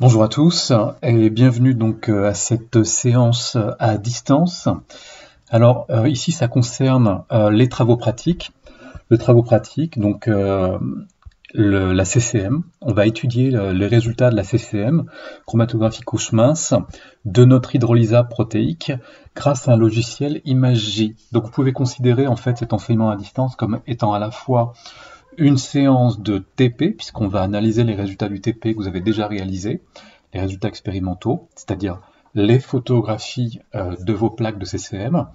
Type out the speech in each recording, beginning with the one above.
Bonjour à tous et bienvenue donc à cette séance à distance. Alors ici ça concerne les travaux pratiques. Le travaux pratique, donc la CCM. On va étudier les résultats de la CCM, chromatographie couche mince, de notre hydrolysat protéique grâce à un logiciel ImageJ. Donc vous pouvez considérer en fait cet enseignement à distance comme étant à la fois une séance de TP, puisqu'on va analyser les résultats du TP que vous avez déjà réalisé, les résultats expérimentaux, c'est-à-dire les photographies de vos plaques de CCM,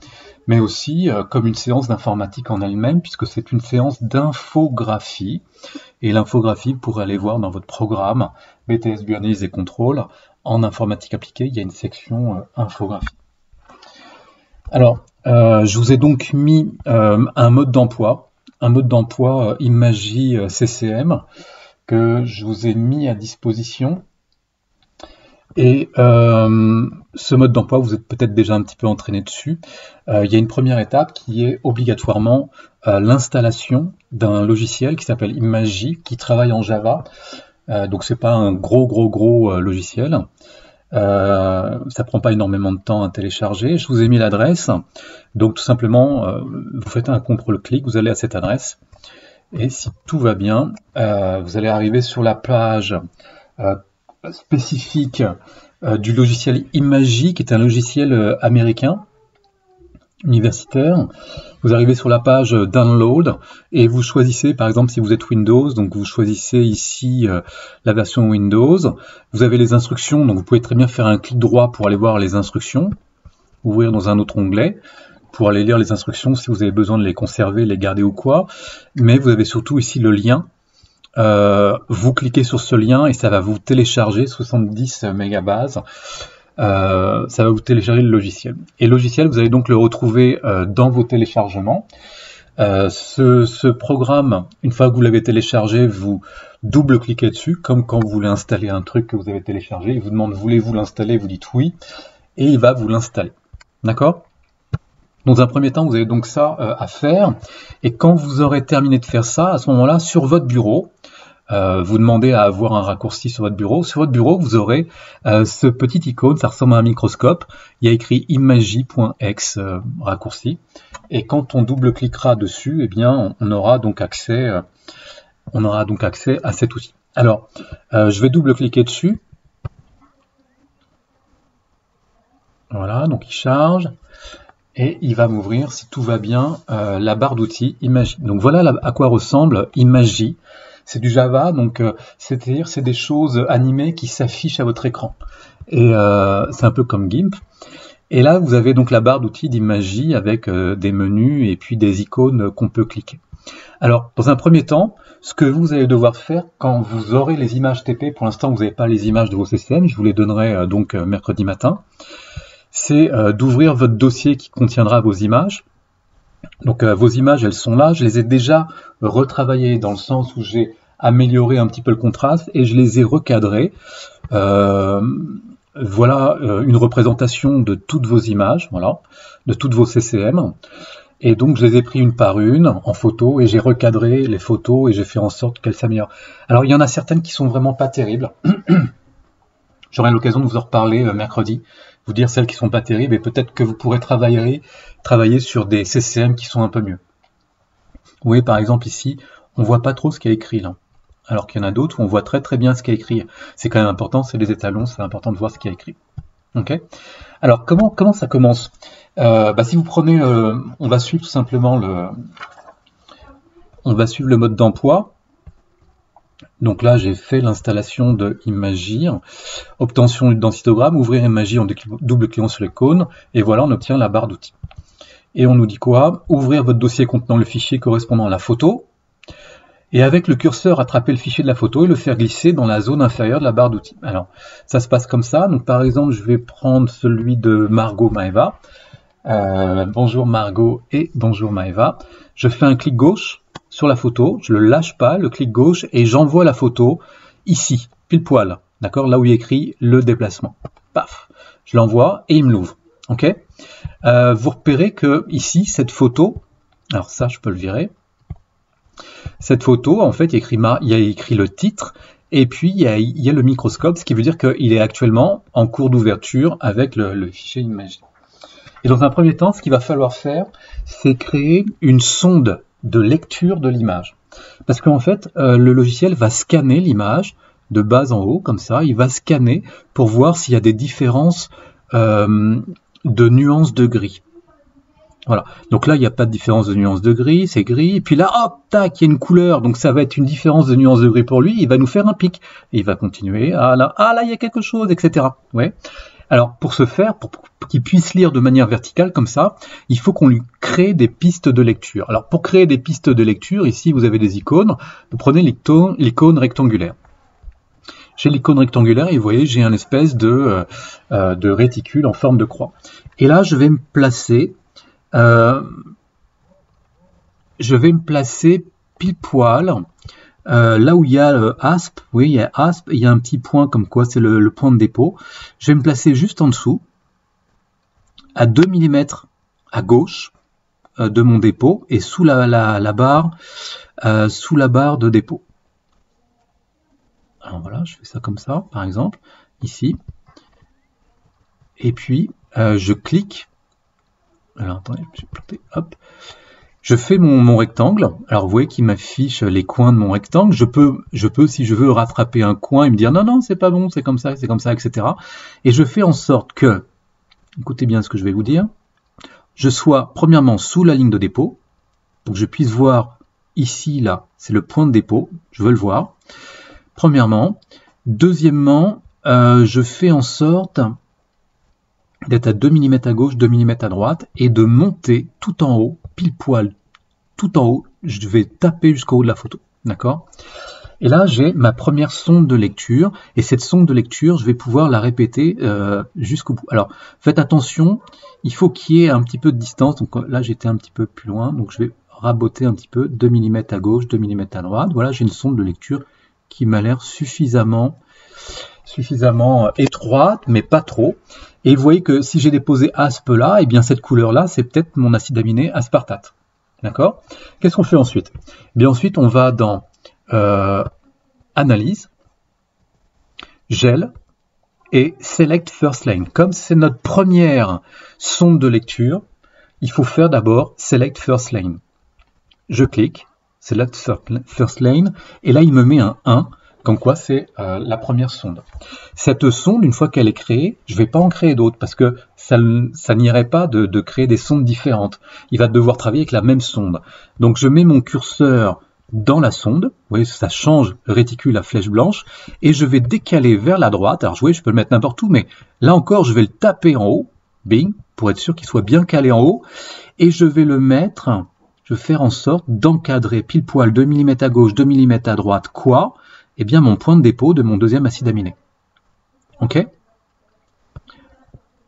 mais aussi comme une séance d'informatique en elle-même, puisque c'est une séance d'infographie. Et l'infographie, vous pourrez aller voir dans votre programme BTS Bioanalyse et Contrôle, en informatique appliquée, il y a une section infographie. Alors, je vous ai donc mis un mode d'emploi ImageJ CCM que je vous ai mis à disposition. Et ce mode d'emploi, vous êtes peut-être déjà un petit peu entraîné dessus. Il y a une première étape qui est obligatoirement l'installation d'un logiciel qui s'appelle ImageJ, qui travaille en Java. Donc c'est pas un gros logiciel. Ça prend pas énormément de temps à télécharger. Je vous ai mis l'adresse. Donc tout simplement, vous faites un contrôle-clic, vous allez à cette adresse. Et si tout va bien, vous allez arriver sur la page spécifique du logiciel ImageJ, qui est un logiciel américain, universitaire. Vous arrivez sur la page Download et vous choisissez, par exemple, si vous êtes Windows, donc vous choisissez ici la version Windows. Vous avez les instructions, donc vous pouvez très bien faire un clic droit pour aller voir les instructions, ouvrir dans un autre onglet, pour aller lire les instructions si vous avez besoin de les conserver, les garder ou quoi. Mais vous avez surtout ici le lien. Vous cliquez sur ce lien et ça va vous télécharger 70 mégabases. Ça va vous télécharger le logiciel. Et le logiciel, vous allez donc le retrouver dans vos téléchargements. Ce programme, une fois que vous l'avez téléchargé, vous double-cliquez dessus, comme quand vous voulez installer un truc que vous avez téléchargé. Il vous demande voulez-vous l'installer, vous dites oui, et il va vous l'installer. D'accord ? Dans un premier temps, vous avez donc ça à faire. Et quand vous aurez terminé de faire ça, à ce moment-là, sur votre bureau, vous demandez à avoir un raccourci sur votre bureau. Sur votre bureau, vous aurez ce petit icône, ça ressemble à un microscope. Il y a écrit imagej.exe raccourci. Et quand on double-cliquera dessus, eh bien, on aura donc accès à cet outil. Alors, je vais double-cliquer dessus. Voilà, donc il charge. Et il va m'ouvrir, si tout va bien, la barre d'outils ImageJ. Donc voilà à quoi ressemble ImageJ. C'est du Java, donc c'est-à-dire c'est des choses animées qui s'affichent à votre écran. Et c'est un peu comme GIMP. Et là, vous avez donc la barre d'outils d'ImageJ avec des menus et puis des icônes qu'on peut cliquer. Alors, dans un premier temps, ce que vous allez devoir faire quand vous aurez les images TP, pour l'instant vous n'avez pas les images de vos CCM, je vous les donnerai donc mercredi matin, c'est d'ouvrir votre dossier qui contiendra vos images. Donc vos images, elles sont là, je les ai déjà retravaillées dans le sens où j'ai amélioré un petit peu le contraste et je les ai recadrées. Voilà une représentation de toutes vos images, voilà, de toutes vos CCM. Et donc je les ai pris une par une en photo et j'ai recadré les photos et j'ai fait en sorte qu'elles s'améliorent. Alors il y en a certaines qui sont vraiment pas terribles. J'aurai l'occasion de vous en reparler mercredi, vous dire celles qui sont pas terribles et peut-être que vous pourrez travailler sur des CCM qui sont un peu mieux. Vous voyez par exemple ici, on voit pas trop ce qu'il y a écrit là. Alors qu'il y en a d'autres où on voit très bien ce qu'il y a écrit. C'est quand même important, c'est les étalons, c'est important de voir ce qu'il y a écrit. Ok. Alors comment ça commence? Si vous prenez, on va suivre tout simplement le mode d'emploi. Donc là, j'ai fait l'installation de ImageJ, obtention d'un cytogramme, ouvrir ImageJ en double-cliquant sur l'icône, et voilà, on obtient la barre d'outils. Et on nous dit quoi? Ouvrir votre dossier contenant le fichier correspondant à la photo, et avec le curseur, attraper le fichier de la photo et le faire glisser dans la zone inférieure de la barre d'outils. Alors, ça se passe comme ça. Donc, par exemple, je vais prendre celui de Margot Maeva. Bonjour Margot et bonjour Maeva. Je fais un clic gauche sur la photo, je ne le lâche pas, le clic gauche, et j'envoie la photo ici, pile poil, d'accord, là où il y a écrit le déplacement. Paf, je l'envoie et il me l'ouvre. Ok. Vous repérez que ici, cette photo, alors ça, je peux le virer. Cette photo, en fait, il y a écrit le titre Et puis, il y a le microscope, ce qui veut dire qu'il est actuellement en cours d'ouverture avec le fichier Imagy. Et dans un premier temps, ce qu'il va falloir faire, c'est créer une sonde de lecture de l'image. Parce qu'en fait, le logiciel va scanner l'image de bas en haut, comme ça. Il va scanner pour voir s'il y a des différences de nuances de gris. Voilà. Donc là, il n'y a pas de différence de nuance de gris, c'est gris. Et puis là, hop, tac, il y a une couleur. Donc ça va être une différence de nuance de gris pour lui. Il va nous faire un pic. Et il va continuer. Ah là, il y a quelque chose, etc. Ouais. Alors, pour ce faire, pour qu'il puisse lire de manière verticale comme ça, il faut qu'on lui crée des pistes de lecture. Alors, pour créer des pistes de lecture, ici, vous avez des icônes. Vous prenez l'icône rectangulaire. J'ai l'icône rectangulaire et vous voyez, j'ai un espèce de réticule en forme de croix. Et là, je vais me placer pile poil là où il y a ASP, oui, il y a ASP, il y a un petit point comme quoi c'est le point de dépôt. Je vais me placer juste en dessous, à 2 mm à gauche de mon dépôt et sous la barre de dépôt. Alors voilà, je fais ça comme ça, par exemple, ici. Et puis, je clique. Alors attendez, je vais planter, hop. Je fais mon rectangle. Alors vous voyez qu'il m'affiche les coins de mon rectangle. Je peux, si je veux, rattraper un coin et me dire non, c'est pas bon, c'est comme ça, etc. Et je fais en sorte que, écoutez bien ce que je vais vous dire, je sois premièrement sous la ligne de dépôt. Donc je puisse voir ici, là, c'est le point de dépôt. Je veux le voir. Premièrement. Deuxièmement, je fais en sorte d'être à 2 mm à gauche, 2 mm à droite, et de monter tout en haut, pile poil, tout en haut, je vais taper jusqu'au haut de la photo, d'accord? Et là, j'ai ma première sonde de lecture, et cette sonde de lecture, je vais pouvoir la répéter jusqu'au bout. Alors, faites attention, il faut qu'il y ait un petit peu de distance, donc là, j'étais un petit peu plus loin, donc je vais raboter un petit peu, 2 mm à gauche, 2 mm à droite, voilà, j'ai une sonde de lecture qui m'a l'air suffisamment étroite, mais pas trop. Et vous voyez que si j'ai déposé aspe là, et bien cette couleur-là, c'est peut-être mon acide aminé aspartate. D'accord? Qu'est-ce qu'on fait ensuite? Eh bien ensuite, on va dans Analyse, Gel et Select First Lane. Comme c'est notre première sonde de lecture, il faut faire d'abord Select First Lane. Je clique, Select First Lane, et là il me met un 1. Comme quoi, c'est la première sonde. Cette sonde, une fois qu'elle est créée, je ne vais pas en créer d'autres parce que ça n'irait pas de créer des sondes différentes. Il va devoir travailler avec la même sonde. Donc, je mets mon curseur dans la sonde. Vous voyez, ça change le réticule à flèche blanche. Et je vais décaler vers la droite. Alors, vous voyez, je peux le mettre n'importe où, mais là encore, je vais le taper en haut. Bing, pour être sûr qu'il soit bien calé en haut. Et je vais le mettre, je vais faire en sorte d'encadrer pile poil 2 mm à gauche, 2 mm à droite, quoi? Eh bien, mon point de dépôt de mon deuxième acide aminé. Ok?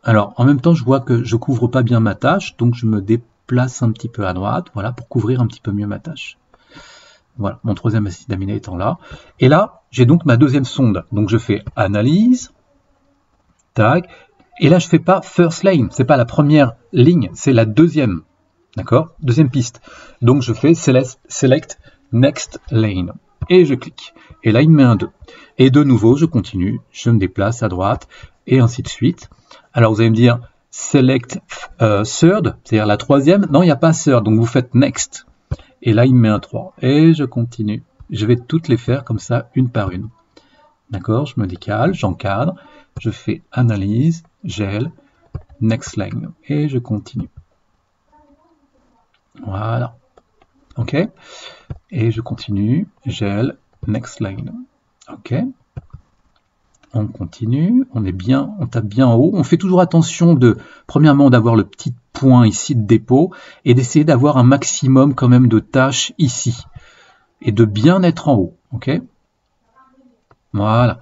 Alors, en même temps, je vois que je ne couvre pas bien ma tâche, donc je me déplace un petit peu à droite, voilà, pour couvrir un petit peu mieux ma tâche. Voilà, mon troisième acide aminé étant là. Et là, j'ai donc ma deuxième sonde. Donc, je fais Analyse, tac, et là, je ne fais pas First Lane, c'est pas la première ligne, c'est la deuxième. D'accord? Deuxième piste. Donc, je fais Select Next Lane. Et je clique. Et là, il me met un 2. Et de nouveau, je continue, je me déplace à droite, et ainsi de suite. Alors, vous allez me dire, Select Third, c'est-à-dire la troisième. Non, il n'y a pas Third, donc vous faites Next. Et là, il me met un 3. Et je continue. Je vais toutes les faire comme ça, une par une. D'accord? Je me décale, j'encadre, je fais Analyse, Gel, Next Lane. Et je continue. Voilà. Ok? Et je continue, Gel, Next Lane. Ok? On continue, on tape bien en haut. On fait toujours attention premièrement, d'avoir le petit point ici de dépôt et d'essayer d'avoir un maximum quand même de tâches ici. Et de bien être en haut. Ok? Voilà.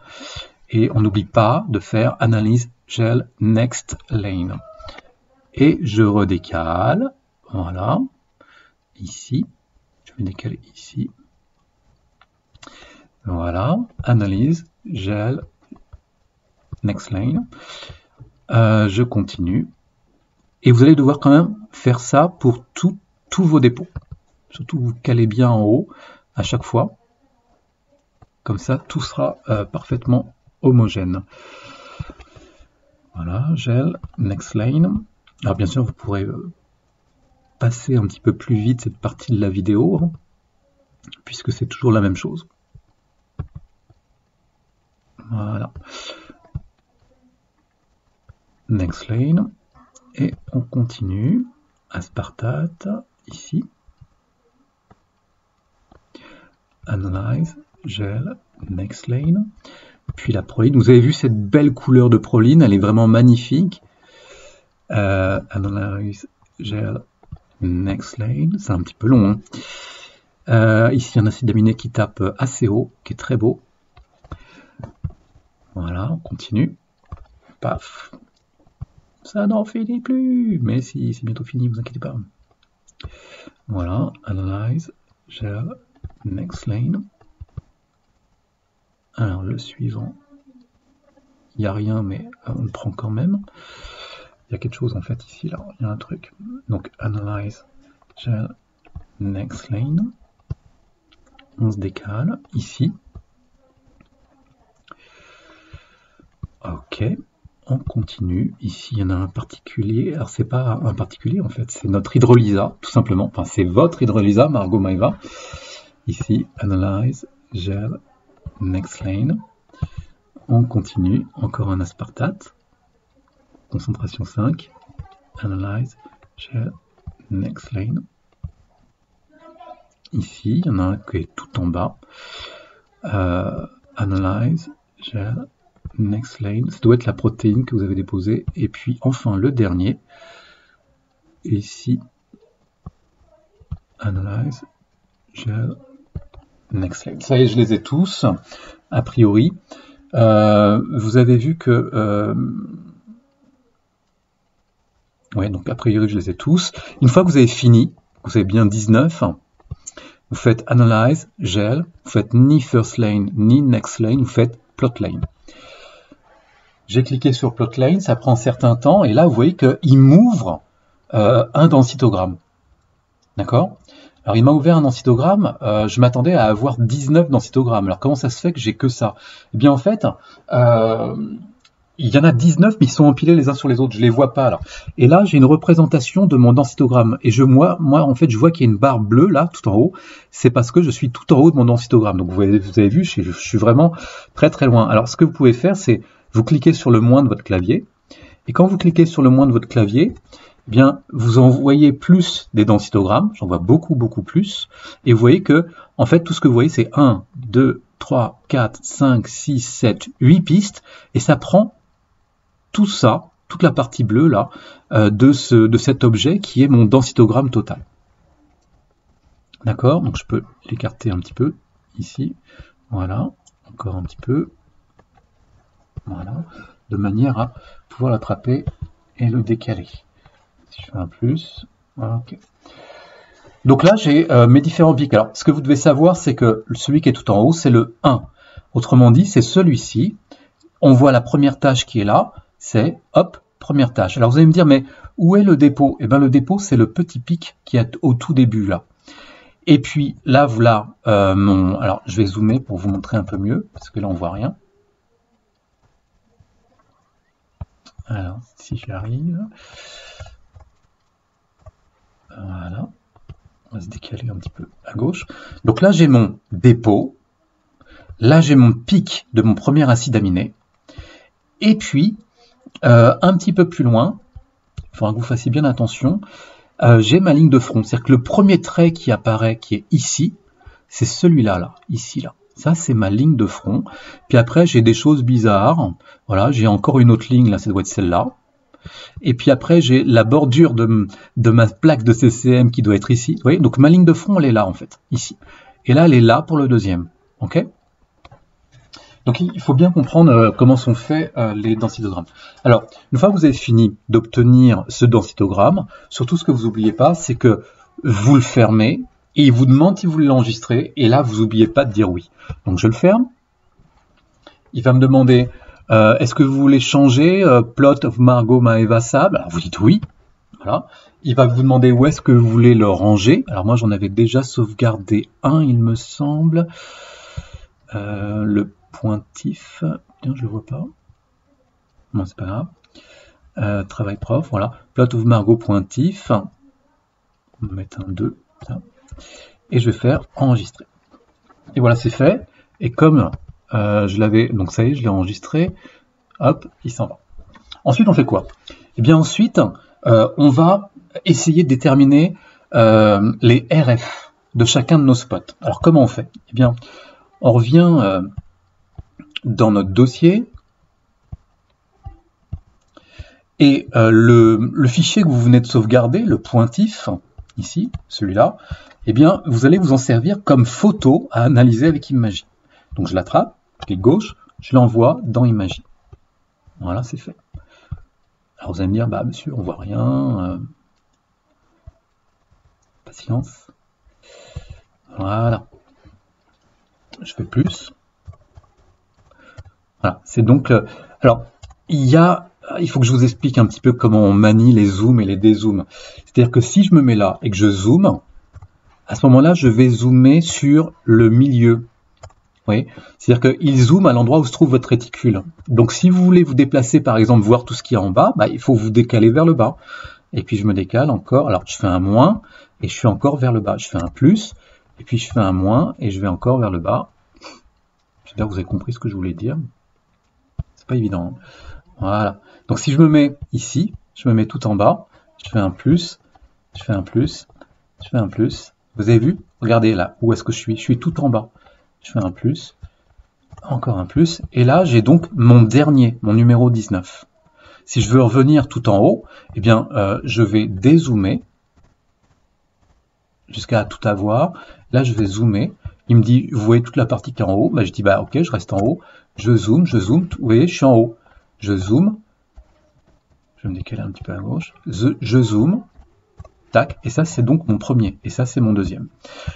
Et on n'oublie pas de faire Analyse, Gel, Next Lane. Et je redécale. Voilà. Ici. Je vais décaler ici. Voilà, Analyse, Gel, Next Lane. Je continue. Et vous allez devoir quand même faire ça pour tous vos dépôts. Surtout, vous calez bien en haut à chaque fois. Comme ça, tout sera parfaitement homogène. Voilà, gel, next lane. Alors bien sûr, vous pourrez passer un petit peu plus vite cette partie de la vidéo, hein, puisque c'est toujours la même chose. Voilà. Next lane. Et on continue. Aspartate, ici. Analyze, gel, next lane. Puis la proline. Vous avez vu cette belle couleur de proline, elle est vraiment magnifique. Analyze, gel, next lane. C'est un petit peu long. Hein. Ici, un acide aminé qui tape assez haut, qui est très beau. Voilà, on continue. Paf. Ça n'en finit plus. Mais si, c'est bientôt fini, vous inquiétez pas. Voilà, analyze, gel, next lane. Alors, le suivant. Il n'y a rien, mais on le prend quand même. Il y a quelque chose en fait ici, là. Il y a un truc. Donc, analyze, gel, next lane. On se décale ici. Ok, on continue. Ici, il y en a un particulier. Alors, c'est pas un particulier en fait, c'est notre hydrolysa, tout simplement. Enfin, c'est votre hydrolysa, Margot Maeva. Ici, analyze, gel, next lane. On continue. Encore un aspartate. Concentration 5. Analyze, gel, next lane. Ici, il y en a un qui est tout en bas. Analyze, gel, next lane. Ça doit être la protéine que vous avez déposée. Et puis enfin le dernier. Ici, analyze, gel, next lane. Ça y est, je les ai tous, a priori. Vous avez vu que... ouais, donc a priori, je les ai tous. Une fois que vous avez fini, vous avez bien 19, vous faites Analyze, Gel, vous faites ni First Lane, ni Next Lane, vous faites Plot Lane. J'ai cliqué sur Plot Lane, ça prend un certain temps, et là, vous voyez qu'il m'ouvre un densitogramme. D'accord ? Alors, il m'a ouvert un densitogramme, je m'attendais à avoir 19 densitogrammes. Alors, comment ça se fait que j'ai que ça? Eh bien, en fait, il y en a 19, mais ils sont empilés les uns sur les autres, je les vois pas là. Et là, j'ai une représentation de mon densitogramme. Et moi, en fait, je vois qu'il y a une barre bleue là, tout en haut. C'est parce que je suis tout en haut de mon densitogramme. Donc, vous avez vu, je suis vraiment très très loin. Alors, ce que vous pouvez faire, c'est vous cliquez sur le moins de votre clavier. Et quand vous cliquez sur le moins de votre clavier, eh bien, vous en voyez plus des densitogrammes. J'en vois beaucoup, beaucoup plus. Et vous voyez que, en fait, tout ce que vous voyez, c'est 1, 2, 3, 4, 5, 6, 7, 8 pistes. Et ça prend tout ça, toute la partie bleue là, de cet objet qui est mon densitogramme total. D'accord? Donc je peux l'écarter un petit peu ici. Voilà, encore un petit peu. Voilà, de manière à pouvoir l'attraper et le décaler. Si je fais un plus, voilà, ok. Donc là, j'ai mes différents pics. Alors, ce que vous devez savoir, c'est que celui qui est tout en haut, c'est le 1. Autrement dit, c'est celui-ci. On voit la première tâche qui est là. C'est, hop, première tâche. Alors vous allez me dire, mais où est le dépôt? Eh bien le dépôt, c'est le petit pic qui est au tout début là. Et puis là, voilà, alors je vais zoomer pour vous montrer un peu mieux, parce que là on voit rien. Alors, si j'y arrive. Voilà. On va se décaler un petit peu à gauche. Donc là, j'ai mon dépôt. Là, j'ai mon pic de mon premier acide aminé. Et puis, un petit peu plus loin, il faudra que vous fassiez bien attention, j'ai ma ligne de front. C'est-à-dire que le premier trait qui apparaît, qui est ici, c'est celui-là, là, ici, là. Ça, c'est ma ligne de front. Puis après, j'ai des choses bizarres. Voilà, j'ai encore une autre ligne, là, ça doit être celle-là. Et puis après, j'ai la bordure de ma plaque de CCM qui doit être ici. Vous voyez, donc ma ligne de front, elle est là, en fait, ici. Et là, elle est là pour le deuxième. OK ? Donc il faut bien comprendre comment sont faits les densitogrammes. Alors, une fois que vous avez fini d'obtenir ce densitogramme, surtout ce que vous n'oubliez pas, c'est que vous le fermez et il vous demande si vous voulez l'enregistrer, et là, vous n'oubliez pas de dire oui. Donc je le ferme. Il va me demander, est-ce que vous voulez changer plot of Margot Maeva Sable? Alors vous dites oui. Voilà. Il va vous demander où est-ce que vous voulez le ranger. Alors moi, j'en avais déjà sauvegardé un, il me semble. Le pointif, tiens, je le vois pas. Non, c'est pas grave. Travail prof, voilà. Plot of Margot pointif. On va mettre un 2, ça. Et je vais faire enregistrer. Et voilà, c'est fait. Et comme je l'avais, donc ça y est, je l'ai enregistré. Hop, il s'en va. Ensuite, on fait quoi? Eh bien, ensuite, on va essayer de déterminer les RF de chacun de nos spots. Alors, comment on fait? Eh bien, on revient dans notre dossier et le fichier que vous venez de sauvegarder, le pointif, ici, celui-là, eh bien, vous allez vous en servir comme photo à analyser avec Imagy. Donc, je l'attrape, clic gauche, je l'envoie dans Imagy. Voilà, c'est fait. Alors, vous allez me dire, bah, monsieur, on voit rien. Patience. Voilà. Je fais plus. Voilà, c'est donc... alors, il faut que je vous explique un petit peu comment on manie les zooms et les dézooms. C'est-à-dire que si je me mets là et que je zoome, à ce moment-là, je vais zoomer sur le milieu. Oui, c'est-à-dire qu'il zoome à l'endroit où se trouve votre réticule. Donc, si vous voulez vous déplacer, par exemple, voir tout ce qu'il y a en bas, bah, il faut vous décaler vers le bas. Et puis, je me décale encore. Alors, je fais un moins et je suis encore vers le bas. Je fais un plus et puis je fais un moins et je vais encore vers le bas. J'espère que vous avez compris ce que je voulais dire. C'est pas évident. Voilà. Donc, si je me mets ici, je me mets tout en bas, je fais un plus, je fais un plus, je fais un plus. Vous avez vu? Regardez là, où est-ce que je suis? Je suis tout en bas. Je fais un plus, encore un plus, et là j'ai donc mon dernier, mon numéro 19. Si je veux revenir tout en haut, eh bien je vais dézoomer jusqu'à tout avoir. Là je vais zoomer, il me dit, vous voyez toute la partie qui est en haut, bah, je dis bah ok, je reste en haut, je zoome, vous voyez, je suis en haut, je zoome, je vais me décaler un petit peu à gauche, je zoome, tac, et ça c'est donc mon premier, et ça c'est mon deuxième.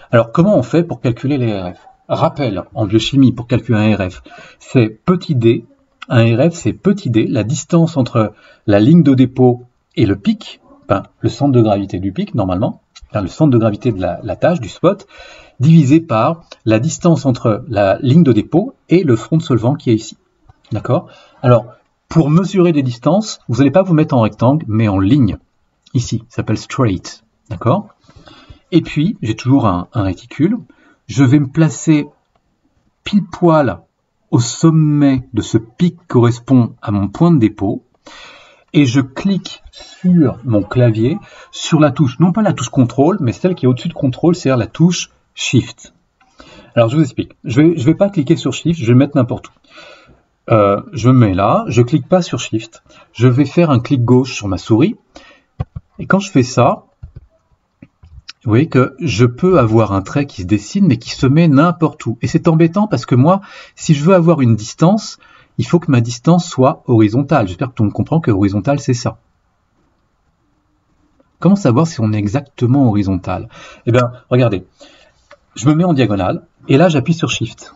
Alors comment on fait pour calculer les RF? Rappel, en biochimie, pour calculer un RF, c'est petit d. Un RF, c'est petit d, la distance entre la ligne de dépôt et le pic, enfin, le centre de gravité du pic, normalement, enfin, le centre de gravité de la tâche, du spot, divisé par la distance entre la ligne de dépôt et le front de solvant qui est ici. D'accord? Alors, pour mesurer des distances, vous n'allez pas vous mettre en rectangle, mais en ligne. Ici, ça s'appelle straight. D'accord? Et puis, j'ai toujours un réticule. Je vais me placer pile poil au sommet de ce pic qui correspond à mon point de dépôt et je clique sur mon clavier sur la touche, non pas la touche contrôle, mais celle qui est au-dessus de contrôle, c'est-à-dire la touche shift. Alors je vous explique, je vais pas cliquer sur shift, je vais le mettre n'importe où. Je me mets là, je clique pas sur shift, je vais faire un clic gauche sur ma souris et quand je fais ça, vous voyez que je peux avoir un trait qui se dessine, mais qui se met n'importe où. Et c'est embêtant parce que moi, si je veux avoir une distance, il faut que ma distance soit horizontale. J'espère que tout le monde comprend que horizontal, c'est ça. Comment savoir si on est exactement horizontal? Eh bien, regardez, je me mets en diagonale, et là, j'appuie sur Shift.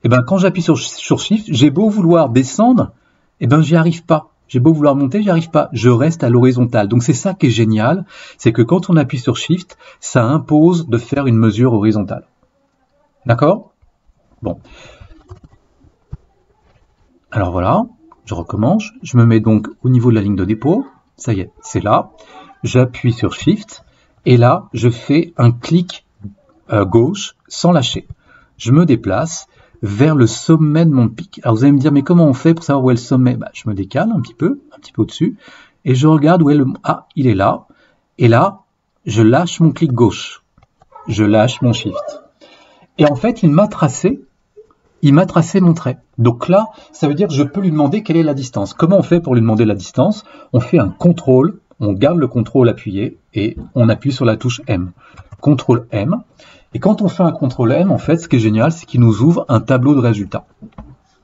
Eh bien, quand j'appuie sur Shift, j'ai beau vouloir descendre, eh bien, j'y arrive pas. J'ai beau vouloir monter, j'y arrive pas. Je reste à l'horizontale. Donc c'est ça qui est génial, c'est que quand on appuie sur Shift, ça impose de faire une mesure horizontale. D'accord? Bon. Alors voilà, je recommence. Je me mets donc au niveau de la ligne de dépôt. Ça y est, c'est là. J'appuie sur Shift et là, je fais un clic gauche sans lâcher. Je me déplace vers le sommet de mon pic. Alors vous allez me dire, mais comment on fait pour savoir où est le sommet? Bah, je me décale un petit peu au-dessus, et je regarde où est le... Ah, il est là. Et là, je lâche mon clic gauche. Je lâche mon Shift. Et en fait, il m'a tracé mon trait. Donc là, ça veut dire que je peux lui demander quelle est la distance. Comment on fait pour lui demander la distance? On fait un contrôle, on garde le contrôle appuyé, et on appuie sur la touche M. Contrôle M. Et quand on fait un contrôle M, en fait, ce qui est génial, c'est qu'il nous ouvre un tableau de résultats.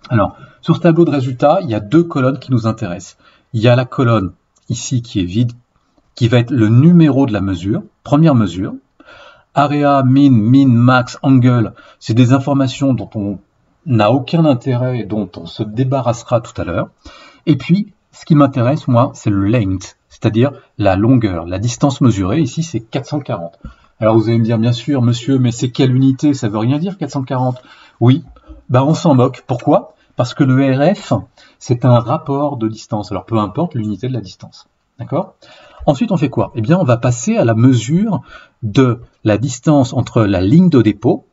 Alors, sur ce tableau de résultats, il y a deux colonnes qui nous intéressent. Il y a la colonne ici qui est vide, qui va être le numéro de la mesure, première mesure. Area, min, max, angle, c'est des informations dont on n'a aucun intérêt et dont on se débarrassera tout à l'heure. Et puis, ce qui m'intéresse, moi, c'est le length, c'est-à-dire la longueur, la distance mesurée. Ici, c'est 440. Alors vous allez me dire, bien sûr, monsieur, mais c'est quelle unité? Ça veut rien dire 440. Oui, bah on s'en moque. Pourquoi? Parce que le RF, c'est un rapport de distance. Alors peu importe l'unité de la distance. D'accord? Ensuite, on fait quoi? Eh bien, on va passer à la mesure de la distance entre la ligne de dépôt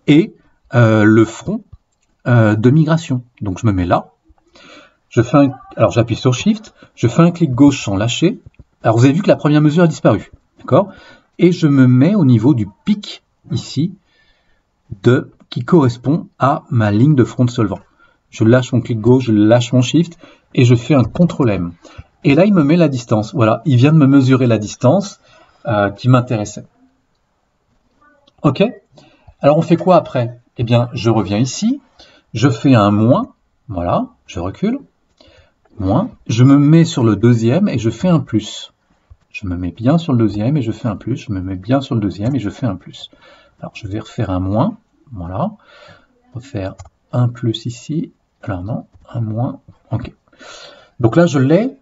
et le front de migration. Donc je me mets là. Alors j'appuie sur Shift, je fais un clic gauche sans lâcher. Alors vous avez vu que la première mesure a disparu. D'accord? Et je me mets au niveau du pic ici qui correspond à ma ligne de front de solvant. Je lâche mon clic gauche, je lâche mon Shift et je fais un CTRL M. Et là, il me met la distance. Voilà, il vient de me mesurer la distance qui m'intéressait. Ok? Alors, on fait quoi après? Eh bien, je reviens ici, je fais un moins, voilà, je recule, moins, je me mets sur le deuxième et je fais un plus. Je me mets bien sur le deuxième et je fais un plus, je me mets bien sur le deuxième et je fais un plus. Alors, je vais refaire un moins, voilà, refaire un plus ici, alors non, un moins, ok. Donc là, je l'ai.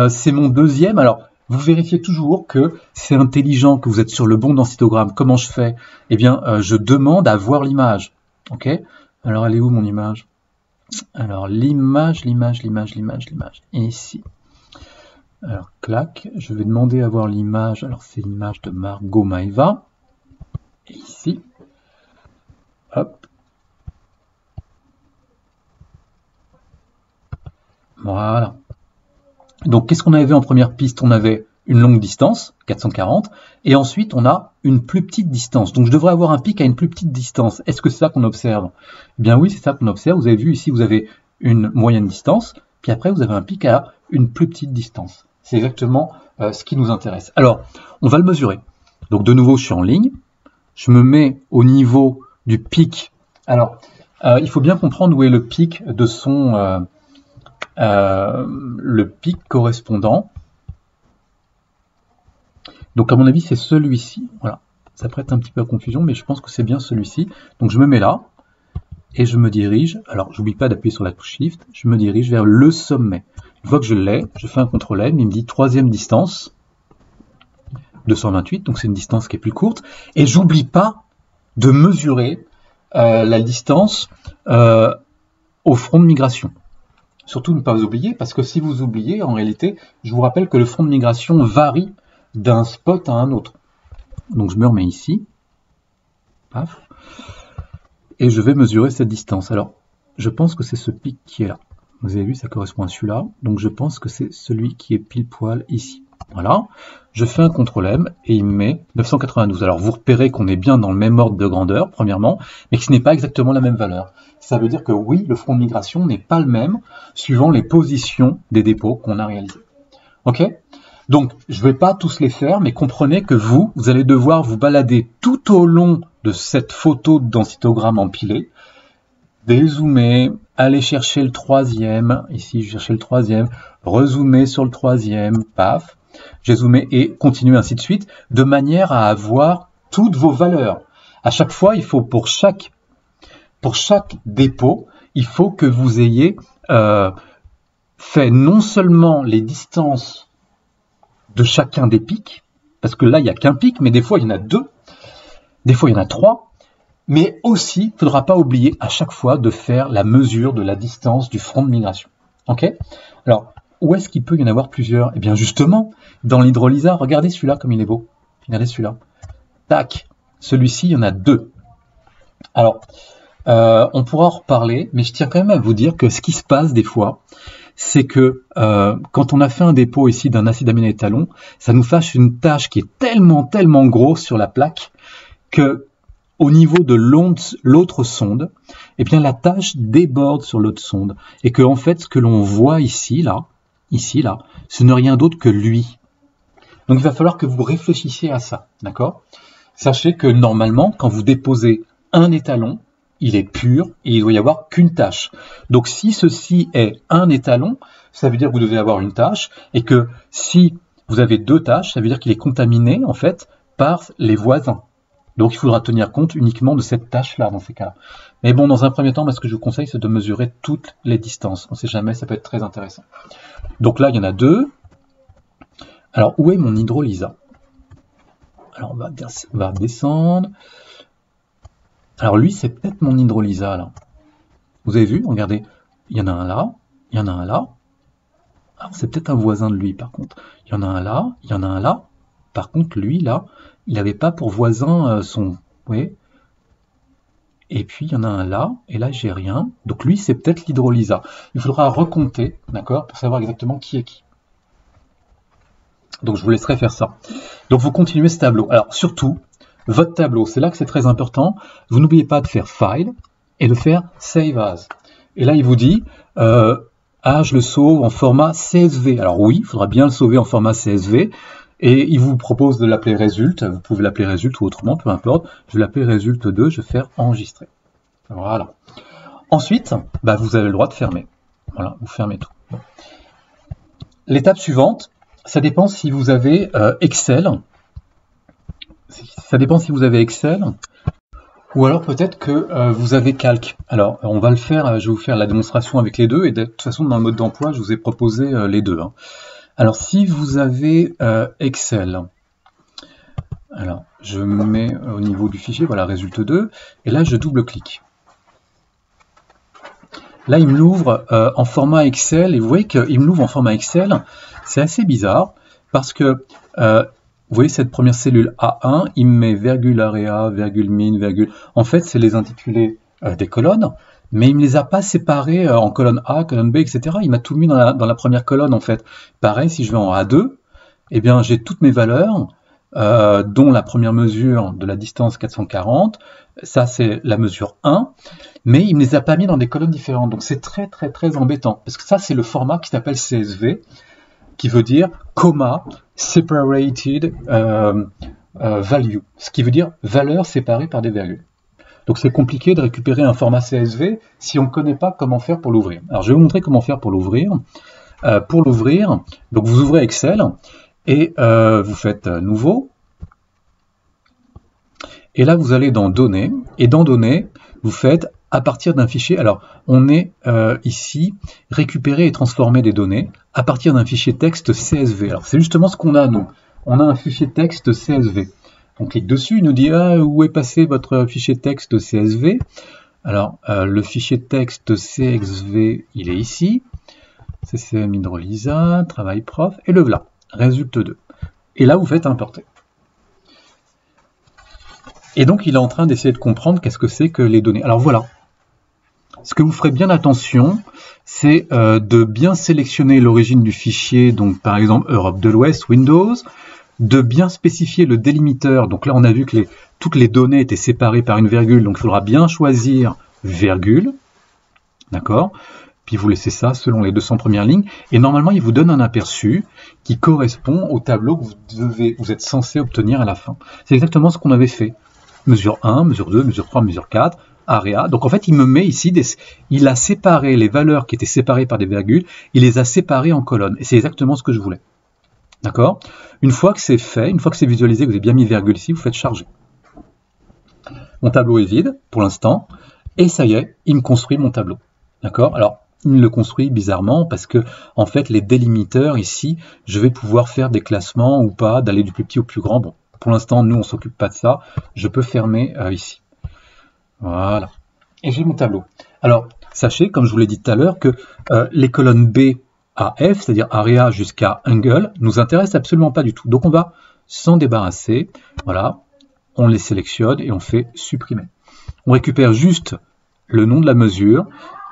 C'est mon deuxième. Alors, vous vérifiez toujours que c'est intelligent, que vous êtes sur le bon densitogramme. Comment je fais? Eh bien, je demande à voir l'image. Ok? Alors, elle est où mon image? Alors, l'image. Ici. Alors, clac. Je vais demander à voir l'image. Alors, c'est l'image de Margot Maeva. Et ici. Hop. Voilà. Donc, qu'est-ce qu'on avait en première piste? On avait une longue distance, 440, et ensuite on a une plus petite distance. Donc, je devrais avoir un pic à une plus petite distance. Est-ce que c'est ça qu'on observe? Eh bien oui, c'est ça qu'on observe. Vous avez vu ici, vous avez une moyenne distance, puis après vous avez un pic à une plus petite distance. C'est exactement ce qui nous intéresse. Alors, on va le mesurer. Donc, de nouveau, je suis en ligne. Je me mets au niveau du pic. Alors, il faut bien comprendre où est le pic de son... le pic correspondant. Donc à mon avis c'est celui-ci. Voilà, ça prête un petit peu à confusion, mais je pense que c'est bien celui-ci. Donc je me mets là et je me dirige. Alors j'oublie pas d'appuyer sur la touche Shift. Je me dirige vers le sommet. Une fois que je l'ai, je fais un CTRL N. Il me dit troisième distance, 228. Donc c'est une distance qui est plus courte. Et j'oublie pas de mesurer la distance au front de migration. Surtout ne pas vous oublier, parce que si vous oubliez, en réalité, je vous rappelle que le front de migration varie d'un spot à un autre. Donc je me remets ici, paf, et je vais mesurer cette distance. Alors, je pense que c'est ce pic qui est là. Vous avez vu, ça correspond à celui-là, donc je pense que c'est celui qui est pile poil ici. Voilà, je fais un CTRL M et il me met 992. Alors vous repérez qu'on est bien dans le même ordre de grandeur, premièrement, mais que ce n'est pas exactement la même valeur. Ça veut dire que oui, le front de migration n'est pas le même suivant les positions des dépôts qu'on a réalisés. Ok? Donc, je ne vais pas tous les faire, mais comprenez que vous allez devoir vous balader tout au long de cette photo de densitogramme empilé, dézoomer, aller chercher le troisième, ici je cherchais le troisième, rezoomer sur le troisième, paf, j'ai zoomé et continuer ainsi de suite, de manière à avoir toutes vos valeurs. À chaque fois, il faut pour chaque dépôt, il faut que vous ayez fait non seulement les distances de chacun des pics, parce que là, il n'y a qu'un pic, mais des fois, il y en a deux, des fois, il y en a trois, mais aussi, il ne faudra pas oublier à chaque fois de faire la mesure de la distance du front de migration. Ok? Alors, où est-ce qu'il peut y en avoir plusieurs? Eh bien, justement, dans l'hydrolysa, regardez celui-là comme il est beau. Regardez celui-là. Tac. Celui-ci, il y en a deux. Alors, on pourra en reparler, mais je tiens quand même à vous dire que ce qui se passe des fois, c'est que quand on a fait un dépôt ici d'un acide aminé étalon, ça nous fasse une tache qui est tellement grosse sur la plaque que au niveau de l'autre sonde, eh bien la tache déborde sur l'autre sonde et que en fait ce que l'on voit ici là, ce n'est rien d'autre que lui. Donc il va falloir que vous réfléchissiez à ça, d'accord? Sachez que normalement, quand vous déposez un étalon, il est pur et il ne doit y avoir qu'une tache. Donc si ceci est un étalon, ça veut dire que vous devez avoir une tache, et que si vous avez deux taches, ça veut dire qu'il est contaminé en fait par les voisins. Donc il faudra tenir compte uniquement de cette tache-là dans ces cas-là. Mais bon, dans un premier temps, ce que je vous conseille, c'est de mesurer toutes les distances. On ne sait jamais, ça peut être très intéressant. Donc là, il y en a deux. Alors, où est mon hydrolysa? Alors, on va descendre. Alors lui, c'est peut-être mon hydrolysa, là. Vous avez vu? Regardez, il y en a un là, il y en a un là. Alors c'est peut-être un voisin de lui, par contre. Il y en a un là, il y en a un là. Par contre, lui, là, il n'avait pas pour voisin son... Vous voyez? Et puis, il y en a un là, et là, j'ai rien. Donc lui, c'est peut-être l'hydrolysa. Il faudra recompter, d'accord, pour savoir exactement qui est qui. Donc je vous laisserai faire ça. Donc vous continuez ce tableau. Alors surtout, votre tableau, c'est là que c'est très important. Vous n'oubliez pas de faire File et de faire Save As. Et là, il vous dit, je le sauve en format CSV. Alors oui, il faudra bien le sauver en format CSV. Et il vous propose de l'appeler Result. Vous pouvez l'appeler Result ou autrement, peu importe. Je vais l'appeler Result 2, je vais faire Enregistrer. Voilà. Ensuite, vous avez le droit de fermer. Voilà, vous fermez tout. L'étape suivante, ça dépend si vous avez Excel. Ça dépend si vous avez Excel. Ou alors peut-être que vous avez Calc. Alors, on va le faire, je vais vous faire la démonstration avec les deux. Et de toute façon, dans le mode d'emploi, je vous ai proposé les deux. Hein. Alors, si vous avez Excel, alors je me mets au niveau du fichier, voilà, résultat 2, et là, je double-clique. Là, il me l'ouvre en format Excel, et vous voyez qu'il me l'ouvre en format Excel. C'est assez bizarre, parce que, vous voyez cette première cellule A1, il me met virgule area, virgule min, virgule... En fait, c'est les intitulés des colonnes, mais il ne me les a pas séparés en colonne A, colonne B, etc. Il m'a tout mis dans la première colonne, en fait. Pareil, si je vais en A2, eh bien, j'ai toutes mes valeurs, dont la première mesure de la distance 440, ça c'est la mesure 1, mais il ne les a pas mis dans des colonnes différentes. Donc c'est très très très embêtant, parce que ça c'est le format qui s'appelle CSV, qui veut dire comma separated value, ce qui veut dire valeur séparée par des virgules. Donc c'est compliqué de récupérer un format CSV si on ne connaît pas comment faire pour l'ouvrir. Alors je vais vous montrer comment faire pour l'ouvrir. Donc vous ouvrez Excel et vous faites Nouveau. Et là vous allez dans Données, et dans Données, vous faites à partir d'un fichier, alors on est ici, récupérer et transformer des données à partir d'un fichier texte CSV. Alors c'est justement ce qu'on a nous, on a un fichier texte CSV. On clique dessus, il nous dit où est passé votre fichier texte CSV. Alors le fichier texte CSV, il est ici, CCM hydrolysa, travail prof, et le voilà, résultat 2. Et là vous faites importer. Et donc il est en train d'essayer de comprendre qu'est-ce que c'est que les données. Alors voilà. Ce que vous ferez bien attention, c'est de bien sélectionner l'origine du fichier, donc par exemple Europe de l'Ouest, Windows, de bien spécifier le délimiteur. Donc là, on a vu que toutes les données étaient séparées par une virgule, donc il faudra bien choisir virgule, d'accord? Puis vous laissez ça selon les 200 premières lignes, et normalement, il vous donne un aperçu qui correspond au tableau que vous êtes censé obtenir à la fin. C'est exactement ce qu'on avait fait. Mesure 1, mesure 2, mesure 3, mesure 4, area. Donc en fait, il me met ici, il a séparé les valeurs qui étaient séparées par des virgules, il les a séparées en colonnes. Et c'est exactement ce que je voulais. D'accord? Une fois que c'est fait, une fois que c'est visualisé, que vous avez bien mis virgule ici, vous faites charger. Mon tableau est vide pour l'instant, et ça y est, il me construit mon tableau. D'accord? Alors, il me le construit bizarrement parce que, en fait, les délimiteurs ici, je vais pouvoir faire des classements ou pas, d'aller du plus petit au plus grand. Bon, pour l'instant, nous, on ne s'occupe pas de ça. Je peux fermer ici. Voilà. Et j'ai mon tableau. Alors, sachez, comme je vous l'ai dit tout à l'heure, que les colonnes B à F, c'est-à-dire area jusqu'à angle, nous intéressent absolument pas du tout. Donc, on va s'en débarrasser. Voilà. On les sélectionne et on fait supprimer. On récupère juste le nom de la mesure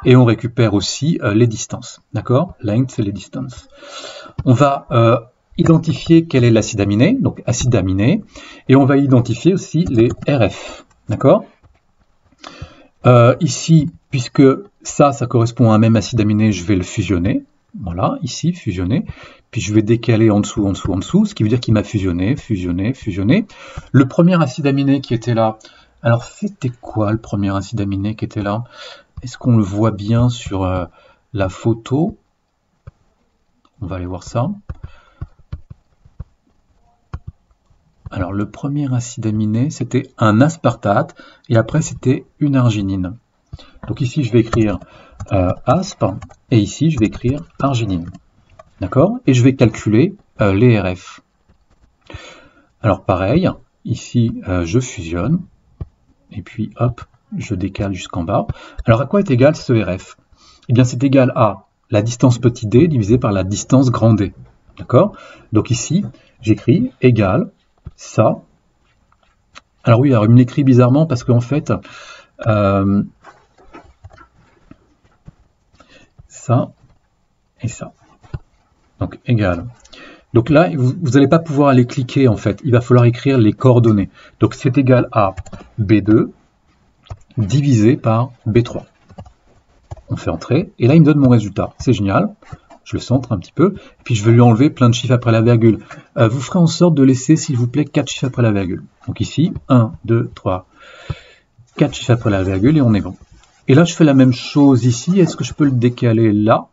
et on récupère aussi les distances. D'accord? Length, c'est les distances. On va identifier quel est l'acide aminé, donc acide aminé, et on va identifier aussi les RF. D'accord? Ici, puisque ça correspond à un même acide aminé, je vais le fusionner. Voilà, ici, fusionner. Puis je vais décaler en dessous, en dessous, en dessous, ce qui veut dire qu'il m'a fusionné, fusionné, fusionné. Le premier acide aminé qui était là, alors c'était quoi le premier acide aminé qui était là? Est-ce qu'on le voit bien sur la photo? On va aller voir ça. Alors le premier acide aminé, c'était un aspartate, et après c'était une arginine. Donc ici je vais écrire asp, et ici je vais écrire arginine. D'accord? Et je vais calculer les RF. Alors pareil, ici je fusionne, et puis hop, je décale jusqu'en bas. Alors à quoi est égal ce RF? Eh bien c'est égal à la distance petit d divisé par la distance grand D. D'accord? Donc ici, j'écris égal ça. Alors oui, alors il me l'écrit bizarrement parce qu'en fait, ça et ça. Donc égal. Donc là, vous n'allez pas pouvoir aller cliquer en fait. Il va falloir écrire les coordonnées. Donc c'est égal à B2 divisé par B3. On fait entrer. Et là, il me donne mon résultat. C'est génial. Je le centre un petit peu. Et puis je vais lui enlever plein de chiffres après la virgule. Vous ferez en sorte de laisser, s'il vous plaît, 4 chiffres après la virgule. Donc ici, 1, 2, 3, 4 chiffres après la virgule et on est bon. Et là, je fais la même chose ici. Est-ce que je peux le décaler là?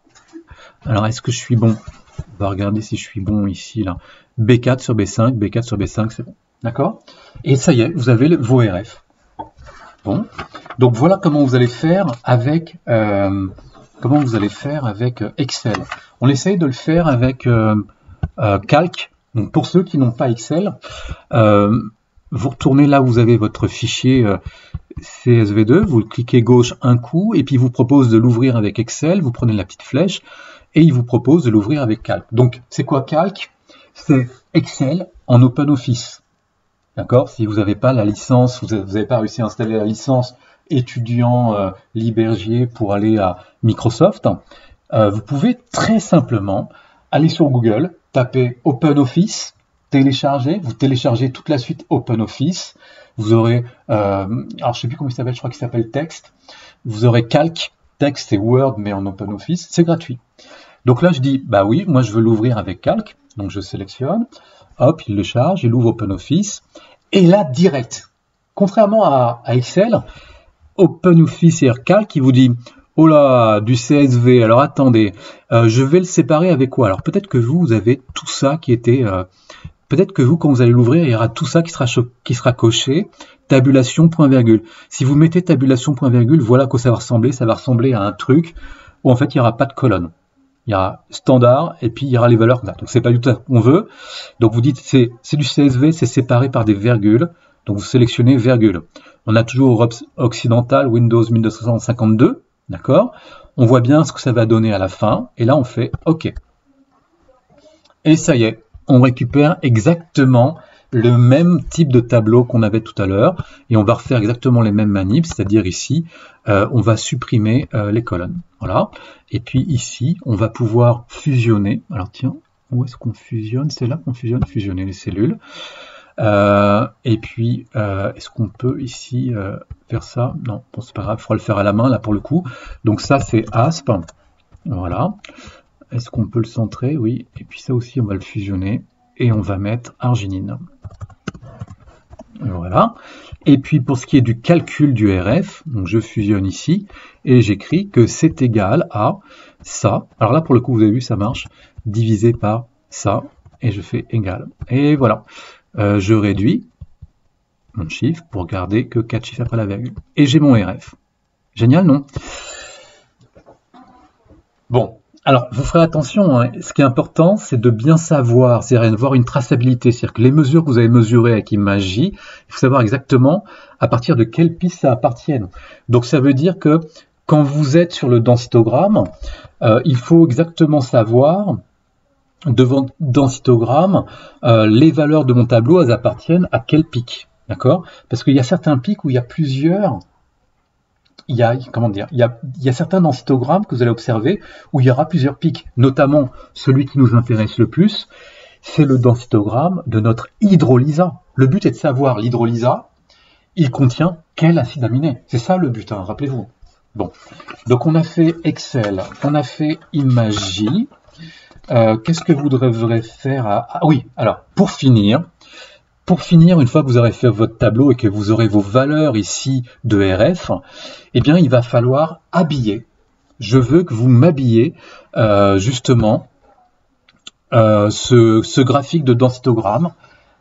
Alors, est-ce que je suis bon? On va regarder si je suis bon ici, là. B4 sur B5, B4 sur B5, c'est bon. D'accord? Et ça y est, vous avez vos RF. Bon. Donc, voilà comment vous allez faire avec, Excel. On essaye de le faire avec Calc. Donc, pour ceux qui n'ont pas Excel, vous retournez là où vous avez votre fichier CSV2, vous cliquez gauche un coup, et puis il vous propose de l'ouvrir avec Excel, vous prenez la petite flèche, et il vous propose de l'ouvrir avec Calc. Donc, c'est quoi Calc? C'est Excel en OpenOffice. D'accord? Si vous n'avez pas la licence, vous n'avez pas réussi à installer la licence étudiant Libergier pour aller à Microsoft, vous pouvez très simplement aller sur Google, taper OpenOffice, télécharger, vous téléchargez toute la suite OpenOffice, vous aurez, alors je ne sais plus comment il s'appelle, je crois qu'il s'appelle Text, vous aurez Calc, Text et Word, mais en OpenOffice, c'est gratuit. Donc là, je dis, bah oui, moi je veux l'ouvrir avec Calc, donc je sélectionne, hop, il le charge, il ouvre OpenOffice, et là, direct. Contrairement à Excel, OpenOffice et Calc, il vous dit, oh là, du CSV, alors attendez, je vais le séparer avec quoi? Alors peut-être que vous avez tout ça qui était... peut-être que vous, quand vous allez l'ouvrir, il y aura tout ça qui sera coché, tabulation, point virgule. Si vous mettez tabulation, point virgule, voilà à quoi ça va ressembler à un truc où en fait il n'y aura pas de colonne. Il y aura standard et puis il y aura les valeurs. Donc c'est pas du tout ça qu'on veut. Donc vous dites c'est du CSV, c'est séparé par des virgules. Donc vous sélectionnez virgule. On a toujours Europe occidentale, Windows 1952, d'accord? On voit bien ce que ça va donner à la fin. Et là on fait OK. Et ça y est, on récupère exactement le même type de tableau qu'on avait tout à l'heure et on va refaire exactement les mêmes manips, c'est-à-dire ici, on va supprimer les colonnes. Voilà. Et puis ici, on va pouvoir fusionner. Alors tiens, où est-ce qu'on fusionne? C'est là qu'on fusionner les cellules. Et puis, est-ce qu'on peut ici faire ça? Non, bon, c'est pas grave, il faudra le faire à la main là pour le coup. Donc ça, c'est ASP. Voilà. Est-ce qu'on peut le centrer? Oui. Et puis ça aussi, on va le fusionner. Et on va mettre arginine. Voilà. Et puis pour ce qui est du calcul du RF, donc je fusionne ici et j'écris que c'est égal à ça. Alors là pour le coup vous avez vu ça marche, divisé par ça et je fais égal. Et voilà. Je réduis mon chiffre pour garder que 4 chiffres après la virgule. Et j'ai mon RF. Génial, non? Bon. Alors, vous ferez attention, hein. Ce qui est important, c'est de bien savoir, c'est-à-dire de voir une traçabilité, c'est-à-dire que les mesures que vous avez mesurées avec Imagy, il faut savoir exactement à partir de quelle piste ça appartienne. Donc, ça veut dire que quand vous êtes sur le densitogramme, il faut exactement savoir, devant le densitogramme, les valeurs de mon tableau, elles appartiennent à quel pic, d'accord? Parce qu'il y a certains pics où il y a plusieurs... Il y a certains densitogrammes que vous allez observer où il y aura plusieurs pics, notamment celui qui nous intéresse le plus, c'est le densitogramme de notre hydrolysa. Le but est de savoir l'hydrolysa, il contient quel acide aminé. C'est ça le but, hein, rappelez-vous. Bon, donc on a fait Excel, on a fait Imagy. Qu'est-ce que vous devrez faire Ah oui, alors pour finir, une fois que vous aurez fait votre tableau et que vous aurez vos valeurs ici de RF, eh bien, il va falloir habiller. Je veux que vous m'habillez justement ce graphique de densitogramme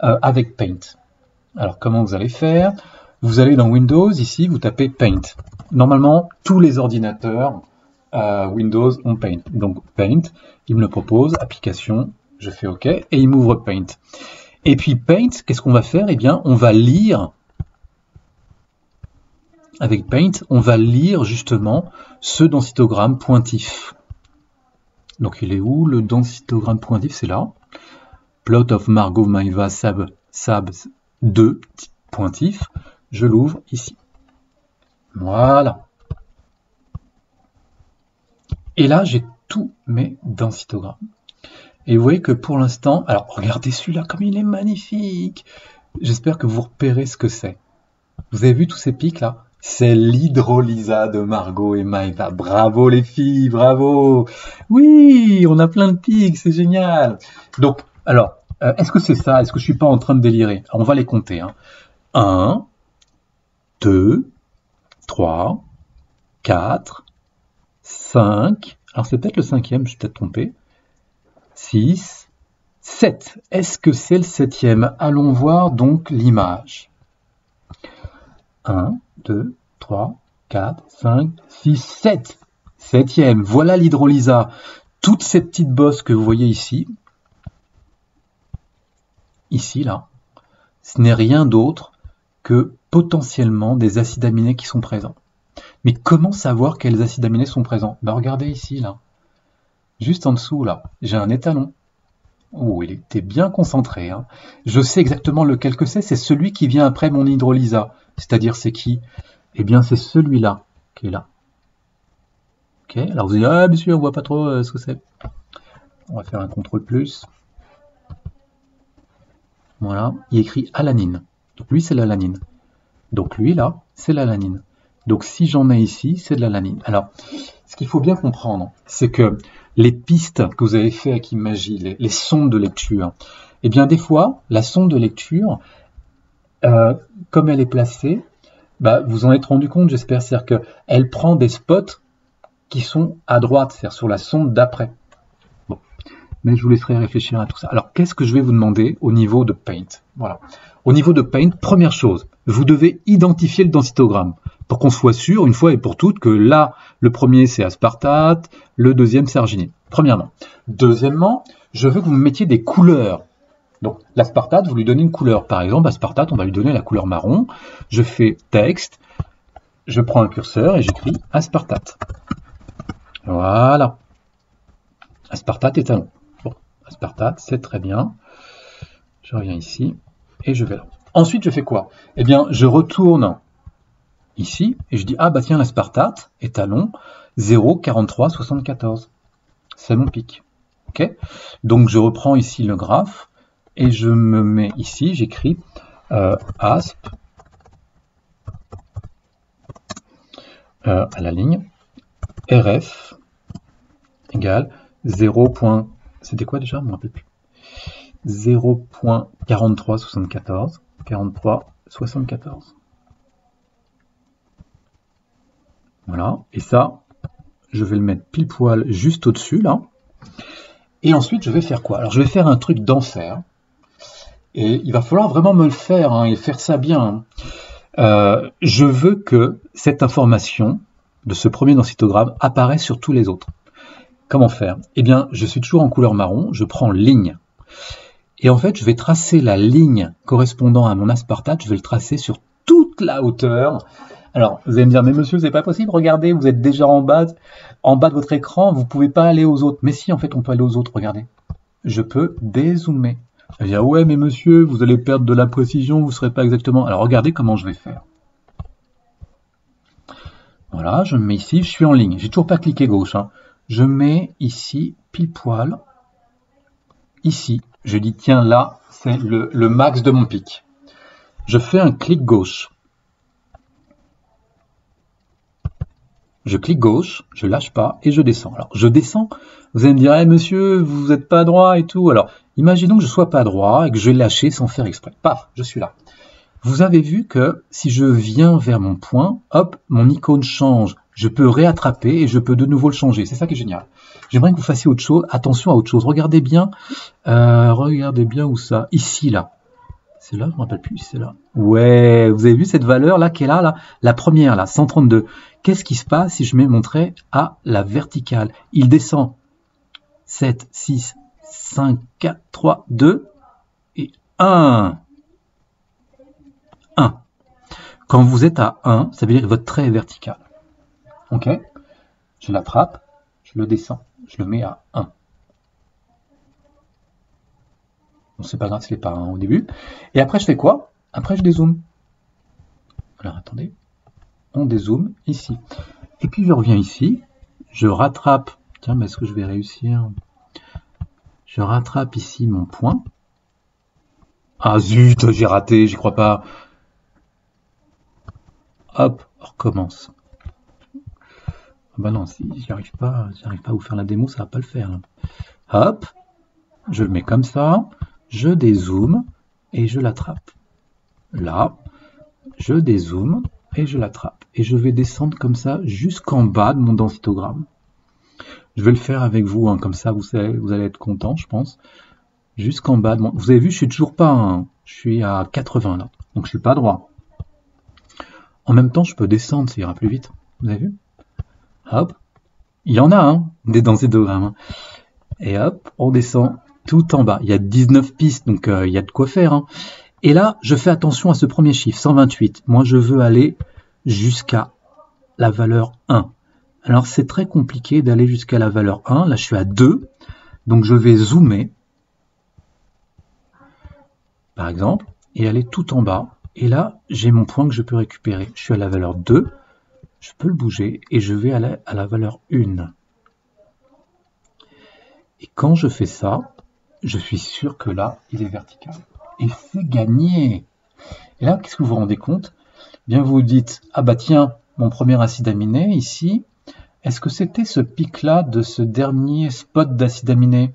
avec Paint. Alors, comment vous allez faire? Vous allez dans Windows, ici, vous tapez Paint. Normalement, tous les ordinateurs Windows ont Paint. Donc, Paint, il me le propose, application, je fais OK, et il m'ouvre Paint. Et puis Paint, qu'est-ce qu'on va faire? Eh bien, on va lire avec Paint, on va lire justement ce densitogramme pointif. Donc il est où le densitogramme pointif? C'est là. Plot of Margot Maeva Sab 2 pointif. Je l'ouvre ici. Voilà. Et là, j'ai tous mes densitogrammes. Et vous voyez que pour l'instant, alors regardez celui-là comme il est magnifique. J'espère que vous repérez ce que c'est. Vous avez vu tous ces pics là? C'est l'hydrolysa de Margot et Maeva. Bravo les filles, bravo. Oui, on a plein de pics, c'est génial. Donc, alors, est-ce que c'est ça? Est-ce que je suis pas en train de délirer? On va les compter. 1, 2, 3, 4, 5. Alors c'est peut-être le cinquième, je suis peut-être trompé. 6, 7. Est-ce que c'est le septième? Allons voir donc l'image. 1, 2, 3, 4, 5, 6, 7. Septième. Voilà l'hydrolysa. Toutes ces petites bosses que vous voyez ici, là, ce n'est rien d'autre que potentiellement des acides aminés qui sont présents. Mais comment savoir quels acides aminés sont présents? Regardez ici, là. Juste en dessous, là, j'ai un étalon. Oh, il était bien concentré. Je sais exactement lequel que c'est celui qui vient après mon hydrolysa. C'est-à-dire, c'est qui? Eh bien, c'est celui-là qui est là. Ok, alors vous dites, ah, bien sûr, on voit pas trop ce que c'est. On va faire un contrôle plus. Voilà, il est écrit alanine. Donc lui, c'est l'alanine. Donc lui, là, c'est l'alanine. Donc si j'en ai ici, c'est de l'alanine. Alors, ce qu'il faut bien comprendre, c'est que les pistes que vous avez fait avec Imagie, les sondes de lecture, eh bien des fois, la sonde de lecture, comme elle est placée, vous en êtes rendu compte, j'espère, c'est-à-dire qu'elle prend des spots qui sont à droite, c'est-à-dire sur la sonde d'après. Bon, mais je vous laisserai réfléchir à tout ça. Alors, qu'est-ce que je vais vous demander au niveau de Paint? Voilà. Au niveau de Paint, première chose, vous devez identifier le densitogramme pour qu'on soit sûr, une fois et pour toutes, que là, le premier, c'est aspartate, le deuxième, c'est arginine. Premièrement. Deuxièmement, je veux que vous me mettiez des couleurs. Donc, l'aspartate, vous lui donnez une couleur. Par exemple, aspartate, on va lui donner la couleur marron. Je fais texte, je prends un curseur et j'écris aspartate. Voilà. Aspartate étalon. Bon, aspartate, c'est très bien. Je reviens ici et je vais là. Ensuite, je fais quoi? Eh bien, je retourne ici et je dis, ah bah tiens, l'aspartate, étalon, 0,4374. C'est mon pic. Ok? Donc, je reprends ici le graphe et je me mets ici, j'écris asp à la ligne RF égale 0. C'était quoi déjà? Je ne me rappelle plus. 0.4374. 43,74. Voilà. Et ça, je vais le mettre pile poil juste au-dessus, là. Et ensuite, je vais faire quoi? Alors, je vais faire un truc d'enfer. Et il va falloir vraiment me le faire, et faire ça bien. Je veux que cette information de ce premier densitogramme apparaisse sur tous les autres. Comment faire? Eh bien, je suis toujours en couleur marron, je prends ligne. Et en fait, je vais tracer la ligne correspondant à mon aspartate, je vais le tracer sur toute la hauteur. Alors, vous allez me dire, mais monsieur, c'est pas possible, regardez, vous êtes déjà en bas de votre écran, vous pouvez pas aller aux autres. Mais si, en fait, on peut aller aux autres, regardez. Je peux dézoomer. Je vais dire, ouais, mais monsieur, vous allez perdre de la précision, vous ne serez pas exactement... Alors, regardez comment je vais faire. Voilà, je me mets ici, je suis en ligne. J'ai toujours pas cliqué gauche. Je mets ici, pile poil, ici. Je dis, tiens, là, c'est le max de mon pic. Je fais un clic gauche. Je clique gauche, je lâche pas et je descends. Alors, je descends, vous allez me dire, hey, monsieur, vous n'êtes pas droit et tout. Alors, imaginons que je sois pas droit et que je vais lâcher sans faire exprès. Paf, je suis là. Vous avez vu que si je viens vers mon point, hop, mon icône change. Je peux réattraper et je peux de nouveau le changer. C'est ça qui est génial. J'aimerais que vous fassiez autre chose. Attention à autre chose. Regardez bien où ça. Ici, là. C'est là, je ne me rappelle plus, c'est là. Ouais, vous avez vu cette valeur là qui est là, la première, là, 132. Qu'est-ce qui se passe si je mets mon trait à la verticale? Il descend 7, 6, 5, 4, 3, 2 et 1. 1. Quand vous êtes à 1, ça veut dire que votre trait est vertical. Ok? Je l'attrape, je le descends, je le mets à 1. Bon, c'est pas grave, c'est pas 1 au début. Et après, je fais quoi? Après, je dézoome. Alors, attendez. On dézoome ici. Et puis, je reviens ici. Je rattrape. Tiens, mais est-ce que je vais réussir? Je rattrape ici mon point. Ah zut, j'ai raté, j'y crois pas. Hop, on recommence. Bah non, si j'arrive pas à vous faire la démo, ça va pas le faire. Hop, je le mets comme ça, je dézoome et je l'attrape. Là, je dézoome et je l'attrape. Et je vais descendre comme ça jusqu'en bas de mon densitogramme. Je vais le faire avec vous, hein, comme ça vous allez être content, je pense. Jusqu'en bas de mon... Vous avez vu, je suis toujours pas à 1, je suis à 80 là, donc je suis pas droit. En même temps, je peux descendre, ça ira plus vite. Vous avez vu? Hop, il y en a des densitogrammes. Et hop, on descend tout en bas. Il y a 19 pistes, donc il y a de quoi faire. Hein. Et là, je fais attention à ce premier chiffre, 128. Moi, je veux aller jusqu'à la valeur 1. Alors, c'est très compliqué d'aller jusqu'à la valeur 1. Là, je suis à 2. Donc, je vais zoomer, par exemple, et aller tout en bas. Et là, j'ai mon point que je peux récupérer. Je suis à la valeur 2. Je peux le bouger et je vais aller à la valeur 1. Et quand je fais ça, je suis sûr que là, il est vertical. Et c'est gagné. Et là, qu'est-ce que vous vous rendez compte? Bien, vous vous dites, ah bah tiens, mon premier acide aminé, ici, est-ce que c'était ce pic-là de ce dernier spot d'acide aminé?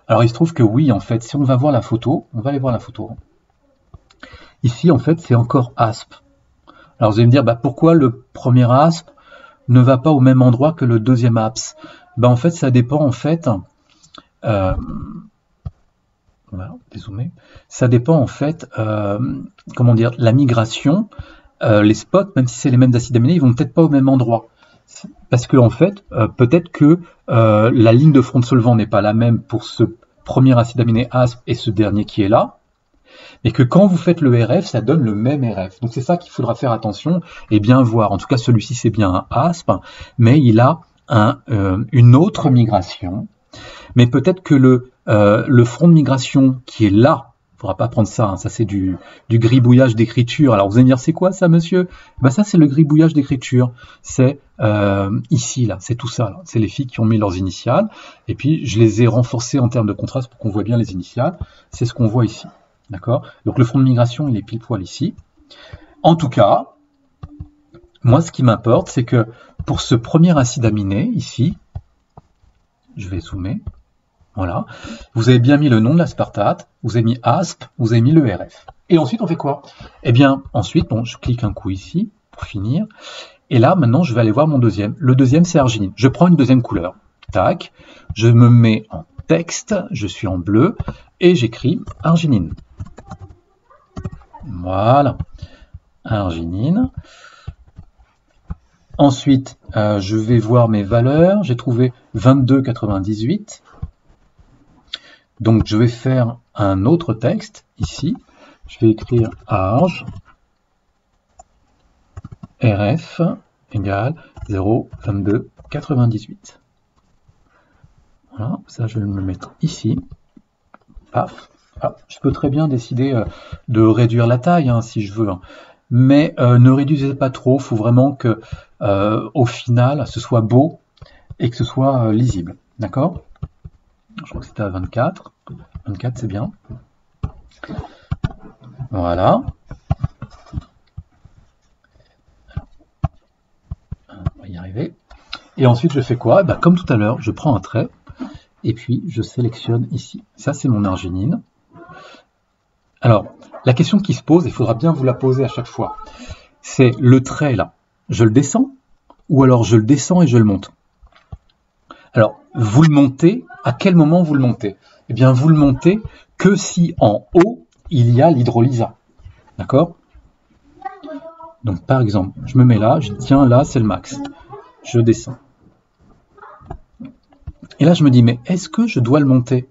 Alors, il se trouve que oui, en fait, si on va voir la photo, on va aller voir la photo. Ici, en fait, c'est encore asp. Alors, vous allez me dire, bah, pourquoi le premier asp ne va pas au même endroit que le deuxième asp? Ben, en fait, ça dépend, en fait, voilà, dézoomer. Ça dépend, en fait, comment dire, la migration, les spots, même si c'est les mêmes acides aminés, ils vont peut-être pas au même endroit. Parce que, en fait, peut-être que la ligne de front de solvant n'est pas la même pour ce premier acide aminé asp et ce dernier qui est là, mais que quand vous faites le RF, ça donne le même RF. Donc c'est ça qu'il faudra faire attention et bien voir. En tout cas, celui-ci, c'est bien un asp, mais il a une autre migration. Mais peut-être que le front de migration qui est là, il ne faudra pas prendre ça, hein, ça c'est du gribouillage d'écriture. Alors vous allez me dire, c'est quoi ça, monsieur? Ben, ça, c'est le gribouillage d'écriture. C'est ici, là, c'est tout ça. C'est les filles qui ont mis leurs initiales. Et puis, je les ai renforcées en termes de contraste pour qu'on voit bien les initiales. C'est ce qu'on voit ici. D'accord? Donc le front de migration, il est pile poil ici. En tout cas, moi, ce qui m'importe, c'est que pour ce premier acide aminé, ici, je vais zoomer, voilà, vous avez bien mis le nom de l'aspartate, vous avez mis asp, vous avez mis le RF. Et ensuite, on fait quoi? Eh bien, ensuite, bon, je clique un coup ici, pour finir, et là, maintenant, je vais aller voir mon deuxième. Le deuxième, c'est arginine. Je prends une deuxième couleur. Tac, je me mets en texte, je suis en bleu, et j'écris arginine. Voilà, arginine. Ensuite, je vais voir mes valeurs. J'ai trouvé 22,98. Donc, je vais faire un autre texte ici. Je vais écrire arg rf égale 0,2298. Voilà, ça je vais me mettre ici. Paf. Ah, je peux très bien décider de réduire la taille hein, si je veux, hein. Mais ne réduisez pas trop, il faut vraiment que au final ce soit beau et que ce soit lisible. D'accord? Je crois que c'était à 24. 24 c'est bien. Voilà. On va y arriver. Et ensuite je fais quoi? Ben, comme tout à l'heure, je prends un trait et puis je sélectionne ici. Ça c'est mon arginine. Alors, la question qui se pose, il faudra bien vous la poser à chaque fois, c'est le trait là, je le descends ou alors je le descends et je le monte? Alors, vous le montez, à quel moment vous le montez? Eh bien, vous le montez que si en haut, il y a l'hydrolysa. D'accord? Donc, par exemple, je me mets là, je dis tiens, là, c'est le max. Je descends. Et là, je me dis, mais est-ce que je dois le monter?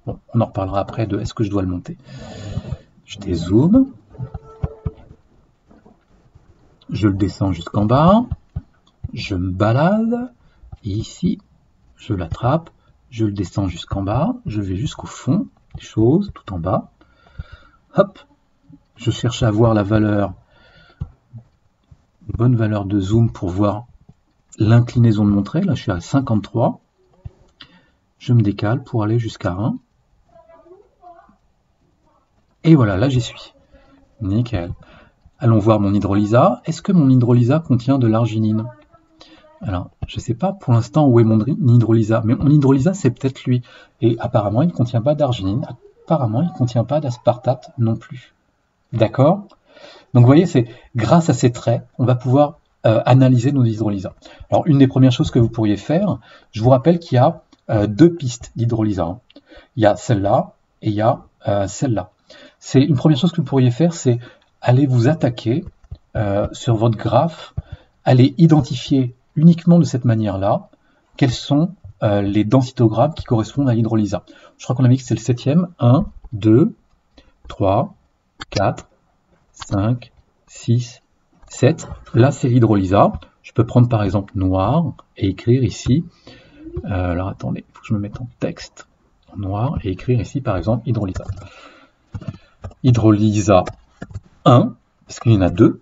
Bon, on en reparlera après de est-ce que je dois le monter. Je dézoome. je le descends jusqu'en bas, je me balade, et ici, je l'attrape, je le descends jusqu'en bas, je vais jusqu'au fond des choses, tout en bas. Hop, je cherche à voir la valeur, une bonne valeur de zoom pour voir l'inclinaison de mon trait. Là, je suis à 53. Je me décale pour aller jusqu'à 1. Et voilà, là j'y suis. Nickel. Allons voir mon hydrolysa. Est-ce que mon hydrolysa contient de l'arginine? Alors, je ne sais pas pour l'instant où est mon hydrolysa, mais mon hydrolysa, c'est peut-être lui. Et apparemment, il ne contient pas d'arginine. Apparemment, il ne contient pas d'aspartate non plus. D'accord? Donc, vous voyez, c'est grâce à ces traits, on va pouvoir analyser nos hydrolysas. Alors, une des premières choses que vous pourriez faire, je vous rappelle qu'il y a deux pistes d'hydrolysa. Il y a celle-là et il y a celle-là. C'est une première chose que vous pourriez faire, c'est aller vous attaquer sur votre graphe, aller identifier uniquement de cette manière-là quels sont les densitogrammes qui correspondent à l'hydrolysa. Je crois qu'on a mis que c'est le 7e. 1, 2, 3, 4, 5, 6, 7. Là, c'est l'hydrolysa. Je peux prendre par exemple noir et écrire ici. Alors attendez, il faut que je me mette en texte en noir et écrire ici par exemple hydrolysa. Hydrolysa 1, parce qu'il y en a deux.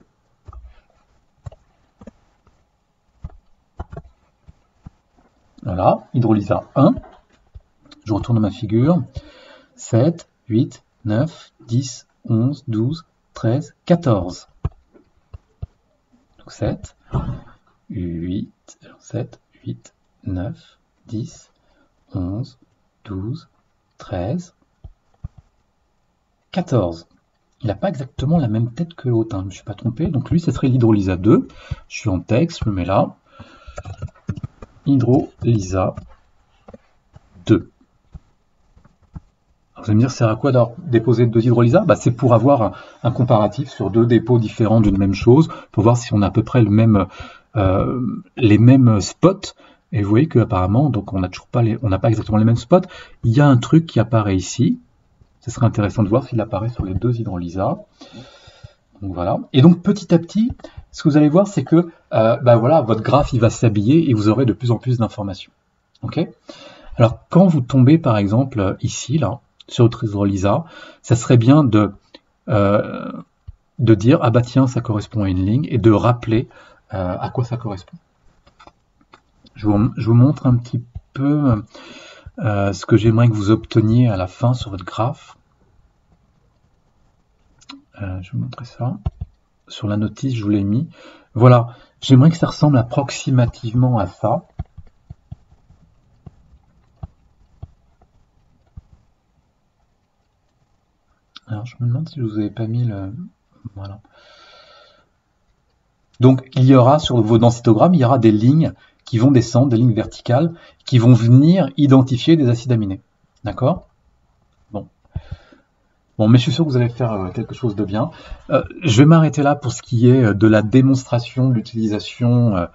Voilà, hydrolysa 1. Je retourne à ma figure. 7, 8, 9, 10, 11, 12, 13, 14. Donc 7, 8, 7, 8, 9, 10, 11, 12, 13, 14. Il n'a pas exactement la même tête que l'autre, hein. Je ne me suis pas trompé. Donc lui, ce serait l'hydrolysa 2. Je suis en texte, je me mets là. Hydrolysa 2. Alors, vous allez me dire, ça sert à quoi d'avoir déposé deux hydrolysas? C'est pour avoir un comparatif sur deux dépôts différents d'une même chose, pour voir si on a à peu près le même, les mêmes spots. Et vous voyez qu'apparemment, donc on n'a pas exactement les mêmes spots. Il y a un truc qui apparaît ici. Ce serait intéressant de voir s'il apparaît sur les deux hydrolysas. Donc voilà. Et donc petit à petit, ce que vous allez voir, c'est que voilà, votre graphe il va s'habiller et vous aurez de plus en plus d'informations. Ok? Alors quand vous tombez par exemple ici, là, sur votre hydrolysa, ça serait bien de dire ah bah tiens, ça correspond à une ligne et de rappeler à quoi ça correspond. Je vous montre un petit peu ce que j'aimerais que vous obteniez à la fin sur votre graphe. Je vais vous montrer ça. Sur la notice, je vous l'ai mis. Voilà, j'aimerais que ça ressemble approximativement à ça. Alors, je me demande si je vous avais pas mis le... Voilà. Donc, il y aura sur vos densitogrammes, il y aura des lignes qui vont descendre, des lignes verticales, qui vont venir identifier des acides aminés. D'accord ? Bon, mais je suis sûr que vous allez faire quelque chose de bien. Je vais m'arrêter là pour ce qui est de la démonstration de l'utilisation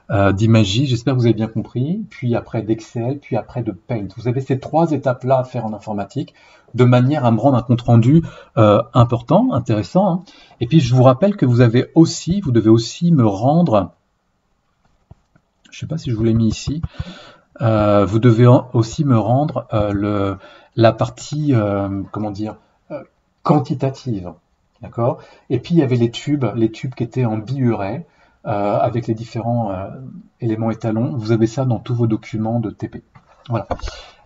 d'Imagy. J'espère que vous avez bien compris. Puis après d'Excel, puis après de Paint. Vous avez ces trois étapes-là à faire en informatique, de manière à me rendre un compte-rendu important, intéressant. Hein. Et puis je vous rappelle que vous devez aussi me rendre, je ne sais pas si je vous l'ai mis ici, vous devez aussi me rendre la partie, comment dire, quantitative, d'accord. Et puis il y avait les tubes qui étaient en biuret avec les différents éléments étalons. Vous avez ça dans tous vos documents de TP. Voilà.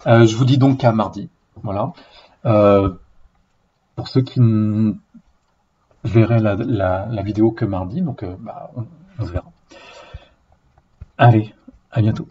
Je vous dis donc à mardi. Voilà. Pour ceux qui ne verraient la vidéo que mardi, donc on se verra. Allez, à bientôt.